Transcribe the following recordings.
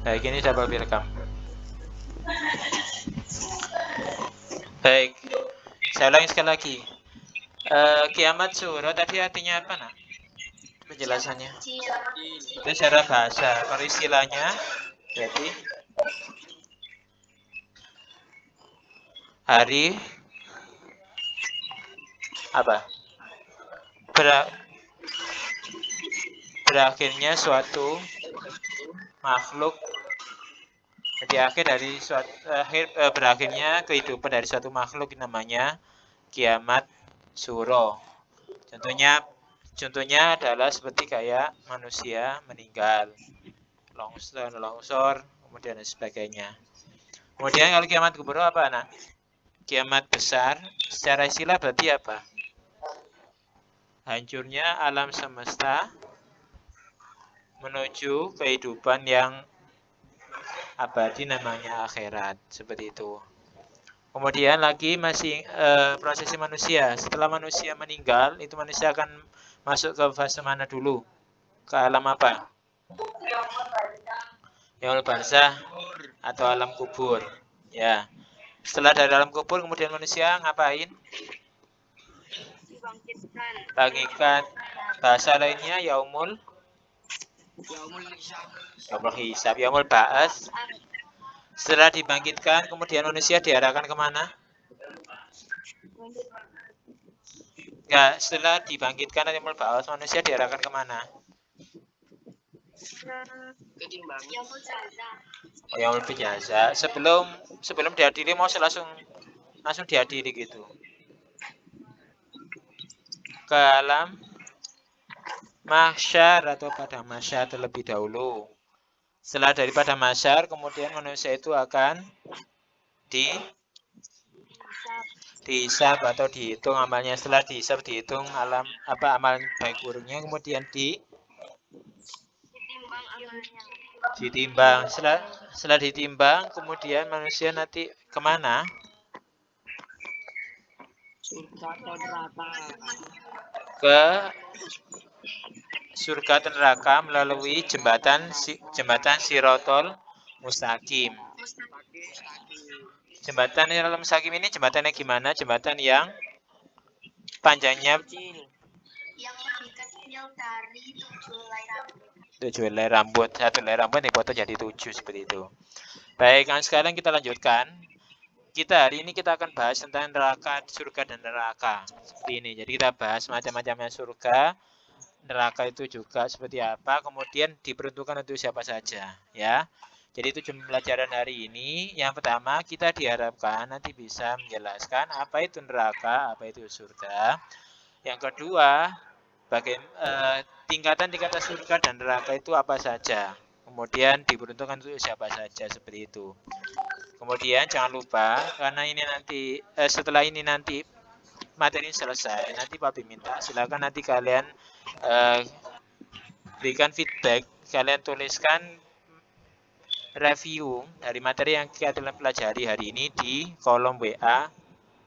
Baik, ini double welcome. Baik, saya ulangi sekali lagi. Kiamat suro tadi artinya apa, nak? Penjelasannya. Itu secara bahasa. Kalau istilahnya, berarti hari apa? Berakhirnya suatu makhluk. Jadi berakhirnya kehidupan dari suatu makhluk namanya kiamat suro. Contohnya adalah seperti kayak manusia meninggal, longsor, kemudian dan sebagainya. Kemudian kalau kiamat kubro apa, anak? Kiamat besar secara istilah berarti apa? Hancurnya alam semesta menuju kehidupan yang abadi namanya akhirat, seperti itu. Kemudian lagi masih prosesi manusia. Setelah manusia meninggal, itu manusia akan masuk ke fase mana dulu? Ke alam apa? Yaumul barzah atau alam kubur. Ya. Setelah dari alam kubur, kemudian manusia ngapain? Bangkitkan. Bahasa lainnya yaumul hisab, yaumul ba'ats. Setelah dibangkitkan, kemudian manusia diarahkan kemana? Ya, setelah dibangkitkan yaumul ba'ats, manusia diarahkan kemana? Yaumul jaza. Sebelum diadili mau langsung diadili gitu. Ke alam mahsyar atau pada mahsyar terlebih dahulu. Setelah daripada mahsyar, kemudian manusia itu akan dihisab atau dihitung amalnya. Setelah dihisab, dihitung amalan baik buruknya, kemudian ditimbang. Setelah ditimbang, kemudian manusia nanti kemana? Ke surga dan neraka melalui jembatan Sirotol Mustaqim. Jembatan Sirotol Mustaqim ini jembatannya gimana? Jembatan yang panjangnya yang lebih kecil dari 7 helai rambut. 1 helai rambut dipotong jadi 7 seperti itu. Baik, sekarang kita lanjutkan. Hari ini kita akan bahas tentang neraka, surga dan neraka. Seperti ini. Jadi kita bahas macam-macamnya surga, neraka itu juga seperti apa, kemudian diperuntukkan untuk siapa saja, ya. Jadi itu pelajaran hari ini. Yang pertama, kita diharapkan nanti bisa menjelaskan apa itu neraka, apa itu surga. Yang kedua, tingkatan-tingkatan surga dan neraka itu apa saja. Kemudian diperuntukkan untuk siapa saja, seperti itu. Kemudian jangan lupa, karena ini nanti setelah ini nanti materi selesai, nanti Pak minta silakan nanti kalian berikan feedback, kalian tuliskan review dari materi yang kita pelajari hari ini di kolom WA,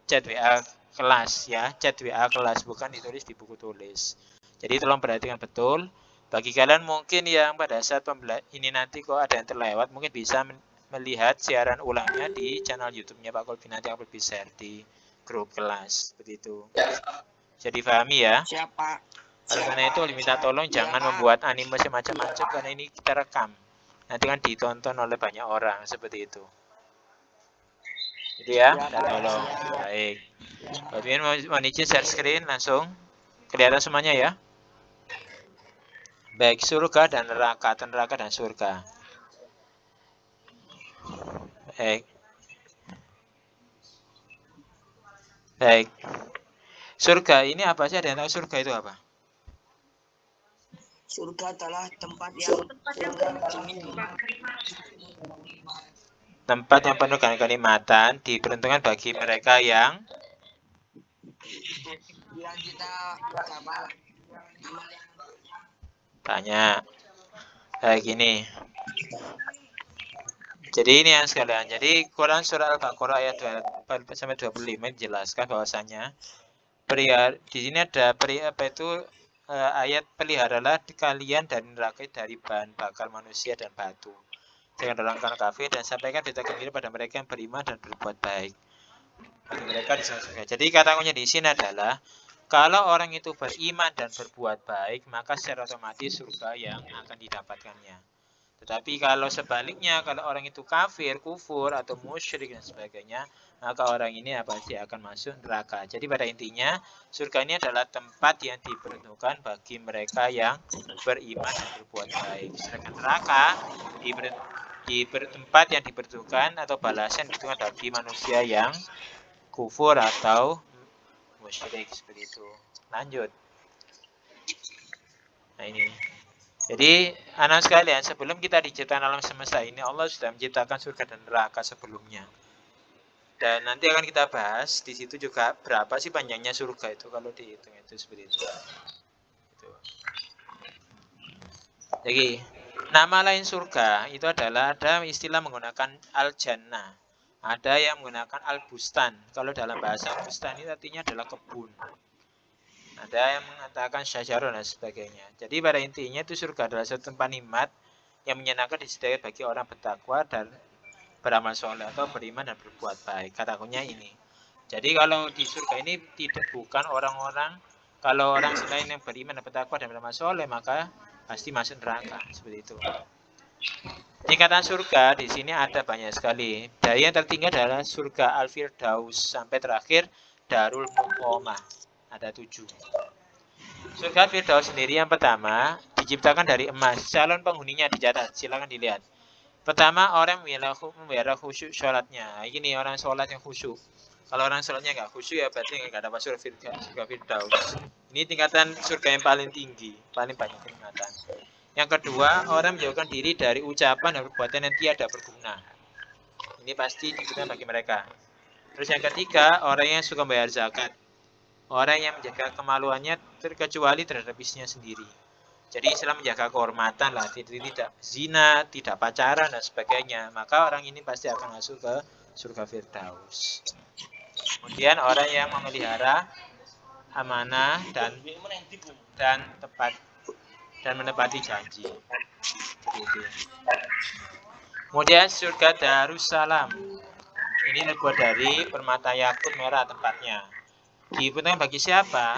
chat WA kelas ya, chat WA kelas, bukan ditulis di buku tulis. Jadi tolong perhatikan betul. Bagi kalian mungkin yang pada saat ini nanti kok ada yang terlewat, mungkin bisa melihat siaran ulangnya di channel YouTube-nya Pak Kolbi, nanti akan share di grup kelas, seperti itu. Jadi pahami ya. Siapa? Oleh karena itu minta tolong jangan membuat anime semacam-macam, karena ini kita rekam. Nanti kan ditonton oleh banyak orang, seperti itu. Jadi ya, minta tolong. Baik. Kemudian mohon izin share screen langsung. Kelihatan semuanya ya. Baik, surga dan neraka, dan surga. Baik. Surga ini apa sih? Ada yang tahu surga itu apa? Surga adalah tempat yang penuh dengan kenikmatan, diperuntukkan bagi mereka yang banyak. Kayak gini. Jadi ini yang sekalian. Jadi Quran surah Al-Baqarah ayat 25 menjelaskan bahwasanya di sini ada ayat peliharalah kalian dari neraka dari bahan bakar manusia dan batu. Jangan orang kafir dan sampaikan berita gembira pada mereka yang beriman dan berbuat baik. Bagi mereka di surga. Jadi kata kuncinya di sini adalah kalau orang itu beriman dan berbuat baik, maka secara otomatis surga yang akan didapatkannya. Tetapi kalau sebaliknya, kalau orang itu kafir, kufur, atau musyrik dan sebagainya, maka orang ini pasti akan masuk neraka. Jadi pada intinya, surga ini adalah tempat yang diperuntukkan bagi mereka yang beriman dan berbuat baik. Sedangkan neraka di tempat yang diperuntukkan atau balasan diperuntukkan bagi manusia yang kufur atau musyrik seperti itu. Lanjut. Nah ini. Jadi anak sekalian, sebelum kita diciptakan alam semesta ini, Allah sudah menciptakan surga dan neraka sebelumnya. Dan nanti akan kita bahas di situ juga berapa sih panjangnya surga itu kalau dihitung itu seperti itu. Jadi nama lain surga itu adalah ada istilah menggunakan al-jannah. Ada yang menggunakan al-bustan. Kalau dalam bahasa bustan itu artinya adalah kebun. Ada yang mengatakan syajarun dan sebagainya. Jadi pada intinya itu surga adalah satu tempat nikmat yang menyenangkan disediakan bagi orang bertakwa dan beramal soleh atau beriman dan berbuat baik. Katakannya ini. Jadi kalau di surga ini tidak bukan orang-orang, kalau orang selain yang beriman dan bertakwa dan beramal soleh maka pasti masuk neraka seperti itu. Tingkatan surga di sini ada banyak sekali. Dari yang tertinggi adalah surga Al-Firdaus sampai terakhir Darul Muqamah. Ada 7. Surga Firdaus sendiri yang pertama diciptakan dari emas. Calon penghuninya dicatat, silakan dilihat. Pertama orang memelihara khusyuk sholatnya. Ini orang sholat yang khusyuk. Kalau orang sholatnya nggak khusyuk ya berarti nggak dapat surga Firdaus. Ini tingkatan surga yang paling tinggi, paling banyak tingkatan. Yang kedua, orang menjauhkan diri dari ucapan dan perbuatan yang tiada berguna. Ini pasti digunakan bagi mereka. Terus yang ketiga, orang yang suka bayar zakat. Orang yang menjaga kemaluannya terkecuali terhadap istrinya sendiri. Jadi Islam menjaga kehormatan lah, tidak zina, tidak pacaran dan sebagainya. Maka orang ini pasti akan masuk ke surga Firdaus. Kemudian orang yang memelihara amanah dan tepat dan menepati janji. Kemudian surga Darussalam. Ini terbuat dari permata yakut merah tempatnya. Diperuntukkan bagi siapa?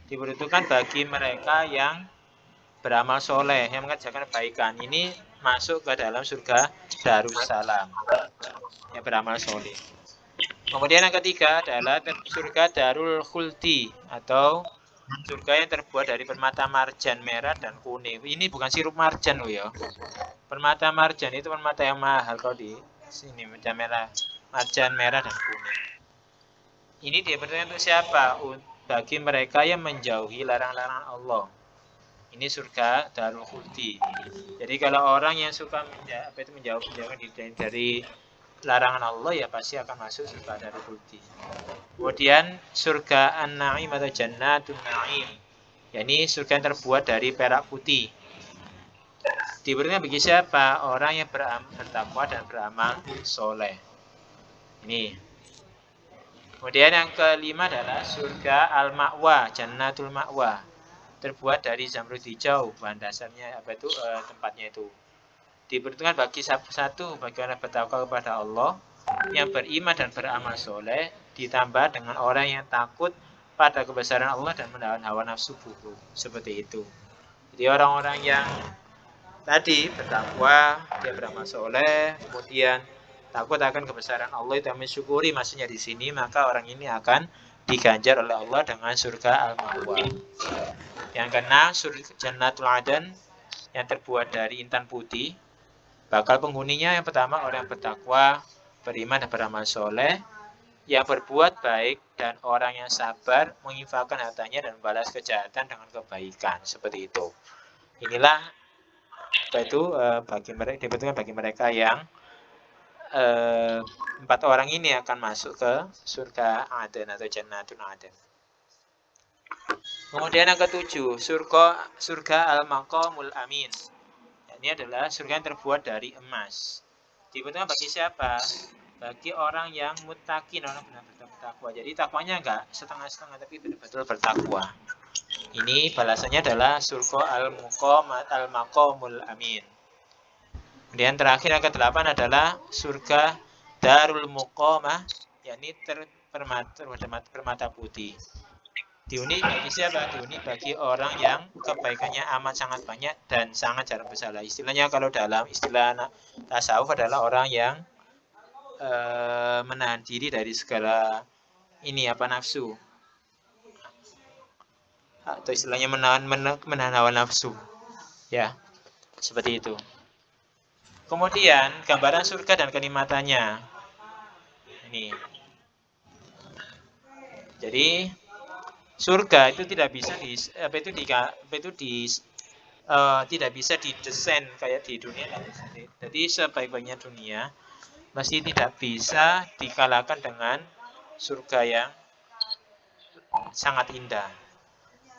Diperuntukkan bagi mereka yang beramal soleh, yang mengerjakan kebaikan. Ini masuk ke dalam surga Darussalam, yang beramal soleh. Kemudian yang ketiga adalah surga Darul Khuldi atau surga yang terbuat dari permata marjan merah dan kuning. Ini bukan sirup marjan loh ya. Permata marjan itu permata yang mahal kalau di sini marjan merah dan kuning. Ini diperuntukkan untuk siapa? Bagi mereka yang menjauhi larangan-larangan Allah. Ini surga Darul Khuldi. Jadi kalau orang yang suka menjauhkan diri dari larangan Allah ya pasti akan masuk surga Darul Khuldi. Kemudian surga An-Na'im atau Jannatun Na'im. Yani surga yang terbuat dari perak putih. Diberikan bagi siapa? Orang yang bertakwa dan beramal soleh. Ini. Kemudian yang kelima adalah surga Al-Ma'wa, Jannatul Ma'wa. Terbuat dari zamrud hijau, bahan dasarnya tempatnya itu. Diperuntukkan bagi satu bagi orang bertakwa kepada Allah, yang beriman dan beramal soleh, ditambah dengan orang yang takut pada kebesaran Allah dan menahan hawa nafsu buruk. Seperti itu. Jadi orang-orang yang tadi bertakwa, dia beramal soleh, kemudian takut akan kebesaran Allah itu mensyukuri maksudnya di sini, maka orang ini akan diganjar oleh Allah dengan surga Al-Ma'wa. Yang keenam, surga Jannatul Adan yang terbuat dari intan putih. Bakal penghuninya yang pertama orang yang bertakwa, beriman dan beramal soleh, yang berbuat baik dan orang yang sabar menginfakkan hartanya dan membalas kejahatan dengan kebaikan. Seperti itu. Inilah bagi mereka yang 4 orang ini akan masuk ke surga Aden atau Jannatul Aden. Kemudian yang ketujuh, surga Al-Maqamul Amin. Ini adalah surga yang terbuat dari emas. Dibutuhkan bagi siapa? Bagi orang yang muttaqin, orang benar-benar bertakwa. Jadi takwanya enggak setengah-setengah, tapi benar-benar bertakwa. Ini balasannya adalah surga Al-Maqamul Amin. Kemudian terakhir yang ke-8 adalah surga Darul Muqamah, yakni permata putih. Dihuni bagi siapa? Dihuni bagi orang yang kebaikannya amat sangat banyak dan sangat jarang bersalah. Istilahnya kalau dalam istilah tasawuf adalah orang yang menahan diri dari segala nafsu, atau istilahnya menahan hawa nafsu, ya, seperti itu. Kemudian gambaran surga dan kenikmatannya ini. Jadi surga itu tidak bisa tidak bisa didesain kayak di dunia. Jadi sebaik-baiknya dunia masih tidak bisa dikalahkan dengan surga yang sangat indah.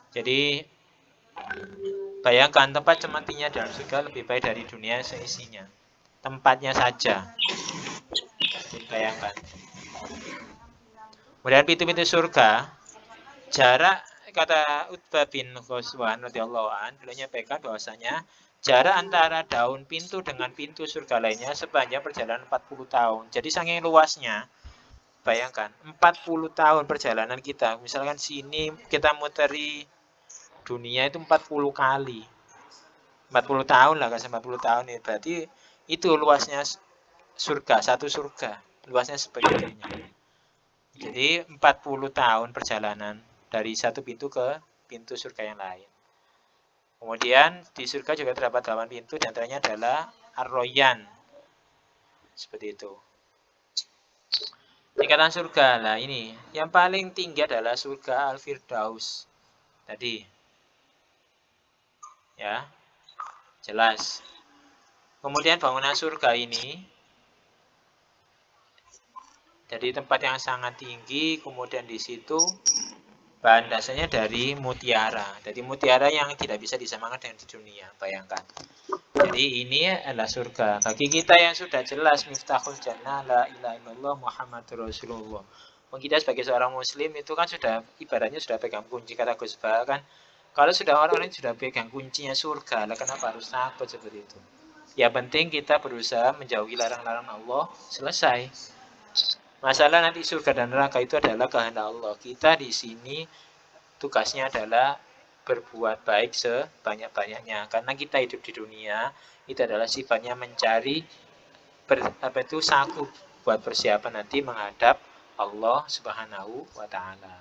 Jadi bayangkan tempat cemetinya dalam surga lebih baik dari dunia seisinya. Tempatnya saja. Bayangkan. Kemudian pintu-pintu surga, jarak, kata Utbah bin Ghazwan radhiyallahu an, beliau menyampaikan bahwasanya jarak antara daun pintu dengan pintu surga lainnya sepanjang perjalanan 40 tahun. Jadi saking luasnya, bayangkan 40 tahun perjalanan kita. Misalkan sini kita muteri dunia itu 40 kali. 40 tahun lah, kasih 40 tahun ini. Berarti itu luasnya surga, satu surga. Luasnya sebegitunya. Jadi 40 tahun perjalanan dari satu pintu ke pintu surga yang lain. Kemudian di surga juga terdapat 8 pintu, di antaranya adalah Ar-Royan. Seperti itu. Tingkatan surga lah ini. Yang paling tinggi adalah surga Al-Firdaus. Tadi. Ya. Jelas. Kemudian bangunan surga ini jadi tempat yang sangat tinggi, kemudian di situ bahan dasarnya dari mutiara. Jadi mutiara yang tidak bisa disamakan dengan di dunia, bayangkan. Jadi ini adalah surga. Bagi kita yang sudah jelas miftahul jannah la ilaha illallah Muhammadur Rasulullah. Kita sebagai seorang muslim itu kan sudah ibaratnya sudah pegang kunci, kata Gus Bah kan. Kalau sudah orang-orang sudah pegang kuncinya surga, lah kenapa harus takut seperti itu? Ya penting kita berusaha menjauhi larang-larang Allah, selesai. Masalah nanti surga dan neraka itu adalah kehendak Allah. Kita di sini tugasnya adalah berbuat baik sebanyak-banyaknya. Karena kita hidup di dunia, itu adalah sifatnya mencari saku buat persiapan nanti menghadap Allah Subhanahu wa Ta'ala.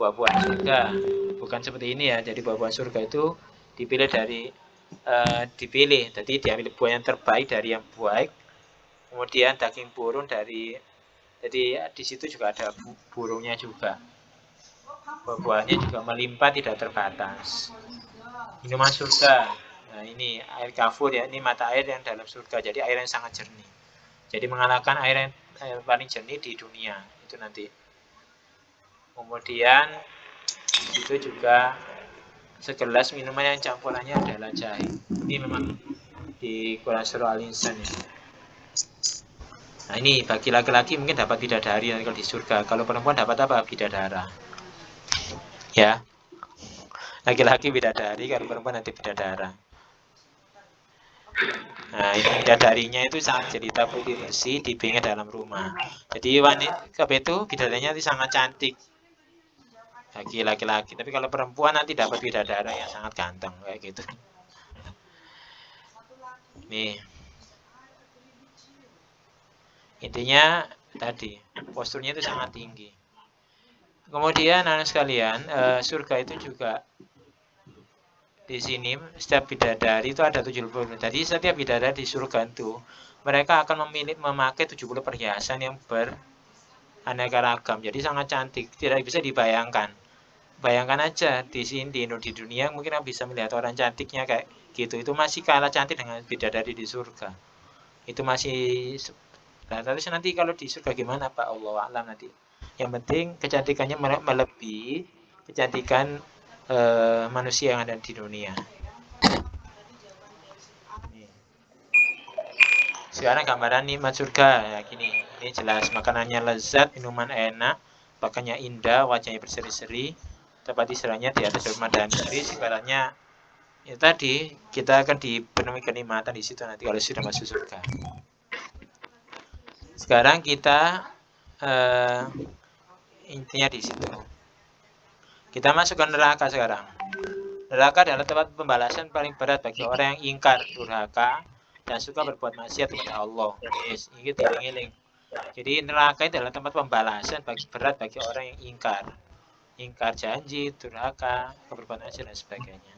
Buah-buah surga bukan seperti ini ya. Jadi buah-buah surga itu dipilih jadi diambil buah yang terbaik dari yang baik. Kemudian daging burung jadi di situ juga ada burungnya juga. Buah-buahnya juga melimpah, tidak terbatas. Minuman surga. Nah, ini air kafur ya, ini mata air yang dalam surga. Jadi air yang sangat jernih. Jadi mengalahkan air yang paling jernih di dunia. Itu nanti. Kemudian itu juga segelas minuman yang campurannya adalah jahe. Ini memang di Quran surah Al-Insan ya. Nah ini bagi laki-laki mungkin dapat bidadari kalau di surga. Kalau perempuan dapat apa? Bidadara. Ya. Laki-laki bidadari, kalau perempuan nanti bidadara. Nah ini bidadarinya itu sangat jelita putih bersih, dipingin dalam rumah. Jadi wanita itu bidadarinya itu sangat cantik. Bagi laki-laki. Tapi kalau perempuan nanti dapat bidadara yang sangat ganteng kayak gitu. Nih. Intinya tadi posturnya itu sangat tinggi. Kemudian anak sekalian, surga itu juga di sini setiap bidadari itu ada 70. Jadi setiap bidadari di surga itu mereka akan memakai 70 perhiasan yang beraneka ragam. Jadi sangat cantik, tidak bisa dibayangkan. Bayangkan aja di sini di dunia mungkin bisa melihat orang cantiknya kayak gitu. Itu masih kalah cantik dengan bidadari di surga. Itu masih. Nah, terus nanti kalau di surga gimana Pak? Allah alam nanti. Yang penting kecantikannya melebihi kecantikan manusia yang ada di dunia. Sekarang gambaran nikmat surga ya gini. Ini jelas makanannya lezat, minuman enak, pakaiannya indah, wajahnya berseri-seri, tempat istirahatnya di atas rumah dan istri. Ibaratnya Ya tadi kita akan dipenuhi kenikmatan di situ nanti kalau sudah masuk surga. Sekarang kita intinya di situ. Kita masuk ke neraka sekarang. Neraka adalah tempat pembalasan paling berat bagi orang yang ingkar, durhaka, dan suka berbuat maksiat kepada Allah. Yes, ini eling-eling. Jadi neraka itu adalah tempat pembalasan berat bagi orang yang ingkar janji, durhaka, berbuat maksiat dan sebagainya.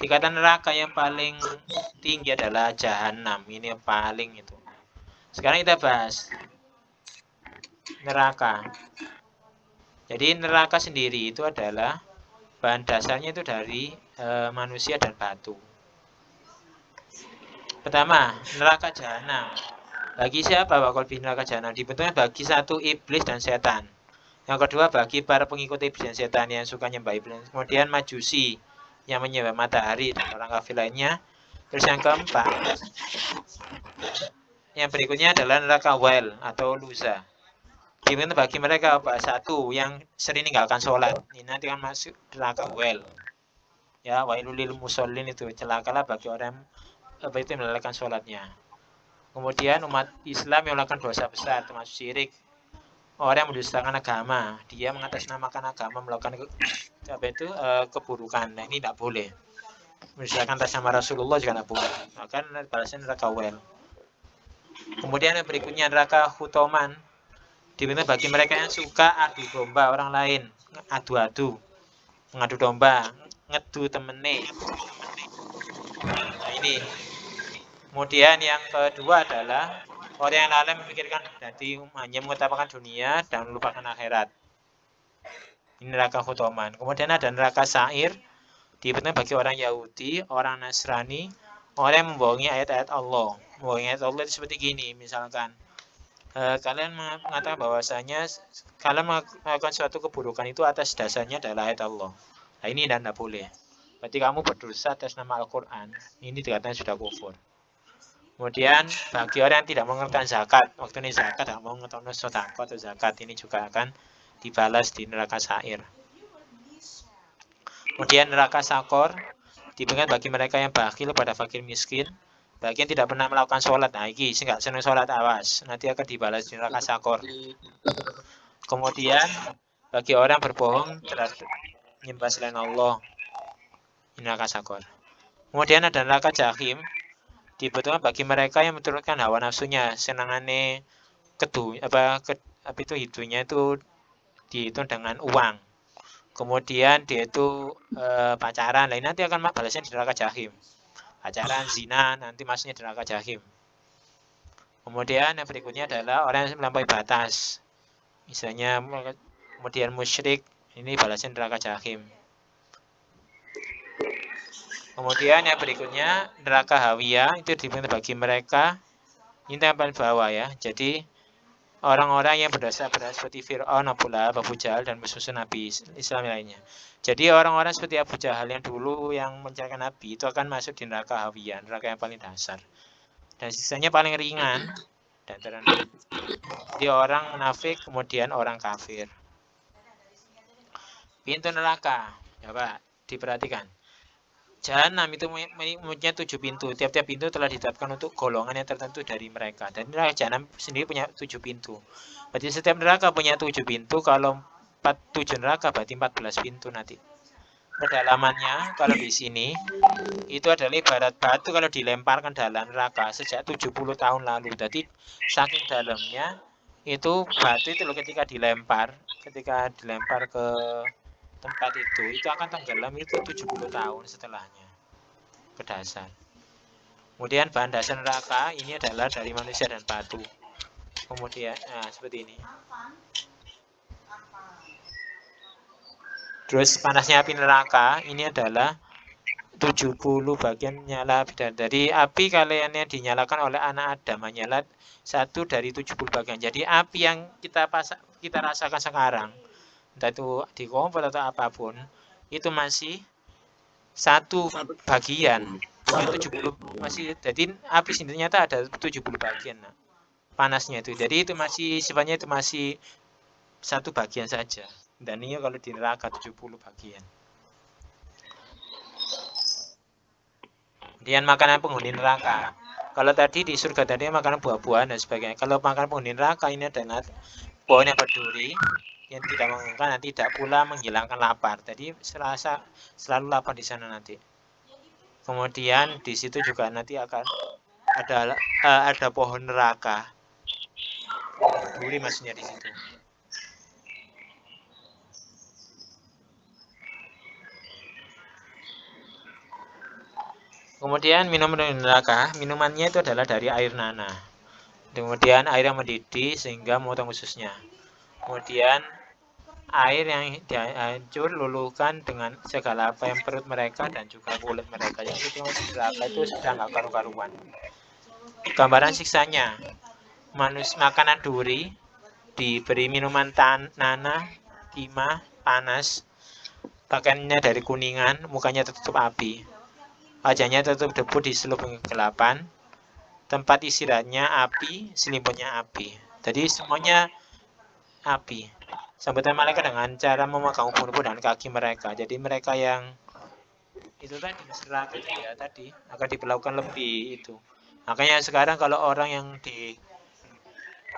Tingkatan neraka yang paling tinggi adalah jahanam. Ini yang paling itu. Sekarang kita bahas neraka. Jadi neraka sendiri itu adalah bahan dasarnya itu dari manusia dan batu. Pertama, neraka jahanam. Bagi siapa bakal di neraka jahanam? Dibentuknya bagi satu iblis dan setan. Yang kedua bagi para pengikut iblis dan setan yang suka nyembah iblis. Kemudian majusi yang menyembah matahari dan orang kafir lainnya. Terus yang keempat, yang berikutnya adalah neraka wel atau luza. Dibentuk bagi mereka satu yang sering meninggalkan sholat. Ini nanti akan masuk neraka wel. Ya, wailul musallin itu celakalah bagi orang itu meninggalkan sholatnya. Kemudian umat Islam yang melakukan dosa besar termasuk syirik, orang yang mendustakan agama, dia mengatasnamakan agama melakukan keburukan. Nah, ini tidak boleh. Mendustakan atas nama Rasulullah juga tidak boleh. Maka balasnya neraka wel. Kemudian yang berikutnya neraka hutoman. Dibentuk bagi mereka yang suka adu domba orang lain, adu-adu, mengadu domba, ngedu temene. Nah ini. Kemudian yang kedua adalah orang yang lalai memikirkan jadi hanya mengutamakan dunia dan melupakan akhirat. Ini neraka hutoman. Kemudian ada neraka sa'ir, dibentuk bagi orang Yahudi, orang Nasrani, orang yang membohongi ayat-ayat Allah. Membohongi ayat Allah itu seperti gini, misalkan kalian mengatakan bahwasanya kalian melakukan suatu keburukan itu atas dasarnya adalah ayat Allah. Nah ini tidak boleh. Berarti kamu berdosa atas nama Al-Quran. Ini dikatakan sudah kufur. Kemudian bagi orang yang tidak mengerti zakat, waktu ini zakat tidak mau mengetahui sedekah atau zakat, ini juga akan dibalas di neraka sa'ir. Kemudian neraka sakor diberikan bagi mereka yang bakhil pada fakir miskin, bagi yang tidak pernah melakukan sholat. Nah ini nggak senang sholat, awas, nanti akan dibalas di neraka sakor. Kemudian bagi orang berbohong terhadap menyembah selain Allah, di neraka sakor. Kemudian ada neraka jahim, dibutuhkan bagi mereka yang menurunkan hawa nafsunya, senangane itu hidupnya itu dihitung dengan uang. Kemudian dia itu pacaran, lain nanti akan balasnya di neraka jahim. Pacaran, zina, nanti masuknya di neraka jahim. Kemudian yang berikutnya adalah orang yang melampaui batas. Misalnya kemudian musyrik, ini balasnya di neraka jahim. Kemudian yang berikutnya neraka hawiyah, itu dibentuk bagi mereka ini yang paling bawah ya. Jadi orang-orang yang berdosa berat seperti Fir'aun, Abu Lahab, Abu Jahal dan musuh Nabi Islam lainnya. Jadi orang-orang seperti Abu Jahal yang dulu yang mencelakai Nabi itu akan masuk di neraka hawiyah, neraka yang paling dasar. Dan sisanya paling ringan dan terendah. Jadi orang munafik kemudian orang kafir. Pintu neraka, coba diperhatikan. Jahanam itu mempunyai 7 pintu. Tiap-tiap pintu telah ditetapkan untuk golongan yang tertentu dari mereka. Dan neraka jahanam sendiri punya 7 pintu. Berarti setiap neraka punya 7 pintu. Kalau 7 neraka berarti 14 pintu nanti. Kedalamannya kalau di sini itu adalah ibarat batu kalau dilemparkan dalam neraka sejak 70 tahun lalu. Jadi saking dalamnya itu batu itu loh ketika dilempar ke tempat itu akan tenggelam itu 70 tahun setelahnya ke dasar. Kemudian bahan dasar neraka ini adalah dari manusia dan batu. Kemudian seperti ini. Terus panasnya api neraka ini adalah 70 bagian nyala dari api kalian yang dinyalakan oleh anak Adam menyala 1 dari 70 bagian. Jadi api yang kita rasakan sekarang, entah itu di kompor atau apapun, itu masih 1 bagian, bukan 70 masih. Jadi api sendiri ternyata ada 70 bagian panasnya itu. Jadi itu masih sifatnya itu masih 1 bagian saja. Dan ini kalau di neraka 70 bagian. Kemudian makanan penghuni neraka. Kalau tadi di surga tadi makanan buah-buahan dan sebagainya. Kalau makanan penghuni neraka ini adalah pohon yang berduri yang tidak mengenyangkan dan tidak pula menghilangkan lapar. Jadi selalu lapar di sana nanti. Kemudian di situ juga nanti akan ada pohon neraka. Berduri maksudnya di situ. Kemudian minum neraka, minumannya itu adalah dari air nanah. Kemudian air yang mendidih sehingga memotong ususnya. Kemudian air yang dihancur luluhkan dengan segala apa yang perut mereka dan juga kulit mereka. Jadi itu neraka itu sudah nggak karu-karuan. Gambaran siksanya, makanan duri diberi minuman nanah, timah, panas, pakaiannya dari kuningan, mukanya tertutup api, wajahnya tertutup debu di selubung kegelapan, tempat istirahatnya api, selimutnya api. Jadi semuanya api. Sambutan malaikat dengan cara memegang ubun-ubun dan kaki mereka. Jadi mereka yang itu tadi neraka itu ya tadi akan diperlakukan lebih itu. Makanya sekarang kalau orang yang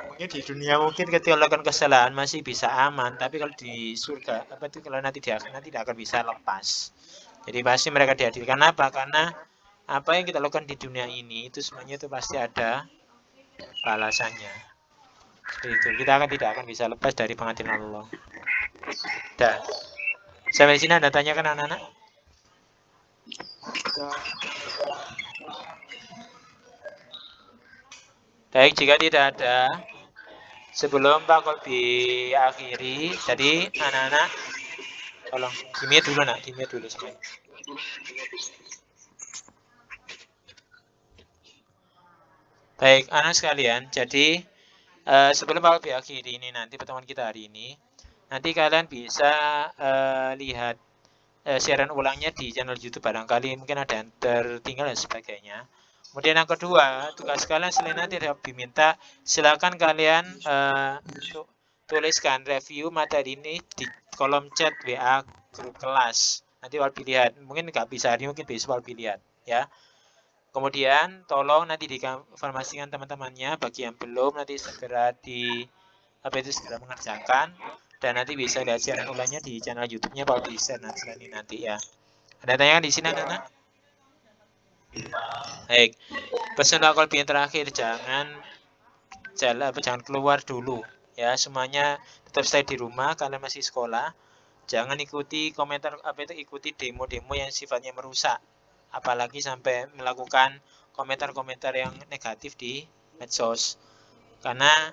mungkin di dunia mungkin ketika melakukan kesalahan masih bisa aman, tapi kalau di surga apa itu kalau nanti tidak akan bisa lepas. Jadi pasti mereka diadili. Kenapa? Karena apa yang kita lakukan di dunia ini itu semuanya itu pasti ada balasannya. Seperti itu. Kita tidak akan bisa lepas dari pengadilan Allah. Dah. Sampai sini Anda tanyakan anak-anak? Baik, jika tidak ada, sebelum Pak Kolbi akhiri, jadi anak-anak tolong dimute dulu nak, dimute dulu semuanya. Baik, anak sekalian, jadi sebelum Pak Kolbi akhiri ini nanti pertemuan kita hari ini, nanti kalian bisa lihat siaran ulangnya di channel YouTube barangkali mungkin ada yang tertinggal dan sebagainya. Kemudian yang kedua, tugas kalian selain nanti diminta, silakan kalian tuliskan review materi ini di kolom chat WA grup kelas. Nanti Walbi lihat, mungkin nggak bisa hari, mungkin besok Walbi lihat, ya. Kemudian tolong nanti dikonfirmasikan teman-temannya, bagi yang belum nanti segera segera mengerjakan dan nanti bisa lihat siaran ulangnya di channel YouTube-nya Pak Bisa nanti ya. Ada tanyakan di sini anak-anak? Baik. Pesan Pak Kolbi yang terakhir, jangan keluar dulu ya, semuanya tetap stay di rumah, kalian masih sekolah. Jangan ikuti ikuti demo-demo yang sifatnya merusak, apalagi sampai melakukan komentar-komentar yang negatif di medsos. Karena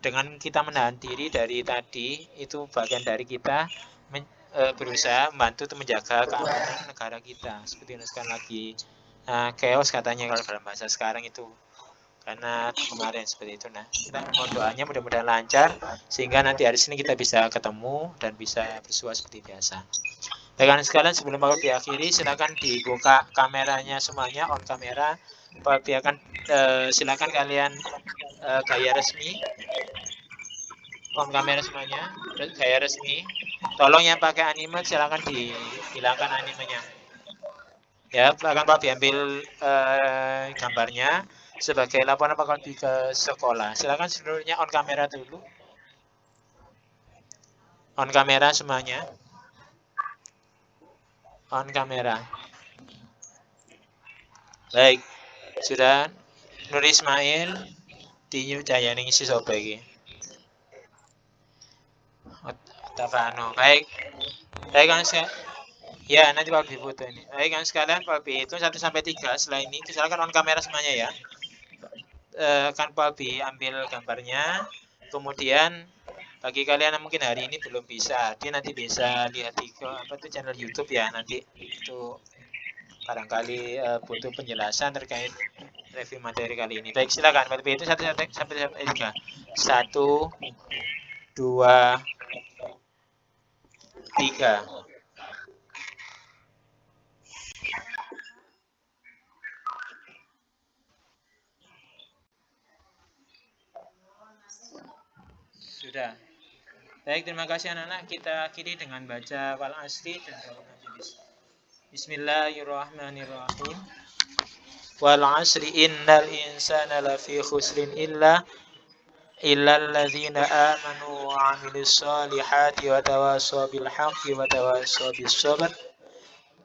dengan kita menahan diri dari tadi, itu bagian dari kita berusaha membantu untuk menjaga keamanan negara kita. Seperti yang sekarang lagi chaos katanya kalau dalam bahasa sekarang itu, karena kemarin seperti itu. Nah, kita mohon doanya mudah-mudahan lancar sehingga nanti hari Senin kita bisa ketemu dan bisa bersua seperti biasa. Rekan sekalian, sebelum Pak diakhiri, silakan dibuka kameranya semuanya, on kamera. Pak akan silakan kalian gaya resmi, on kamera semuanya, gaya resmi. Tolong yang pakai anime silakan dihilangkan animenya. Ya, akan Pak diambil gambarnya sebagai laporan Pak Kolbi ke sekolah. Silakan seluruhnya on kamera dulu. On kamera semuanya. On kamera. Baik, sudah. Nur Ismail di Jayaning Sisobe iki. Tafano. Baik. Baik kan ya, nanti Pak foto ini. Baik kan sekalian, Pak itu 1 sampai 3 setelah ini silakan on kamera semuanya ya. Kan Pak ambil gambarnya. Kemudian bagi kalian yang mungkin hari ini belum bisa, dia nanti bisa lihat di channel YouTube ya, nanti itu barangkali butuh penjelasan terkait review materi kali ini. Baik, silakan. Pak itu 1 sampai 3. 1 2 3. Sudah. Baik, terima kasih anak-anak. Kita akhiri dengan baca wal asri dan Bismillahirrahmanirrahim. Wal 'asri innal insana lafi khusrin illal ladzina amanu wa 'amilus solihati wa tawassaw bil haqqi wa tawassaw bis sabr.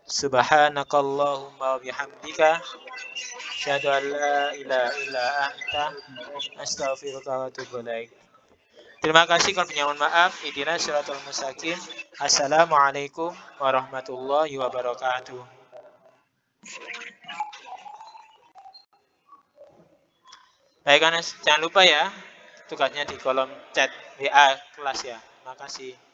Subhanakallahumma wa bihamdika asyhadu an la ilaha illa anta astaghfiruka wa atubu ilaik. Terima kasih, kalau punya mohon maaf. Ihdinas siratal mustaqim. Assalamualaikum warahmatullahi wabarakatuh. Baik Anas, jangan lupa ya tugasnya di kolom chat WA kelas ya. Terima kasih.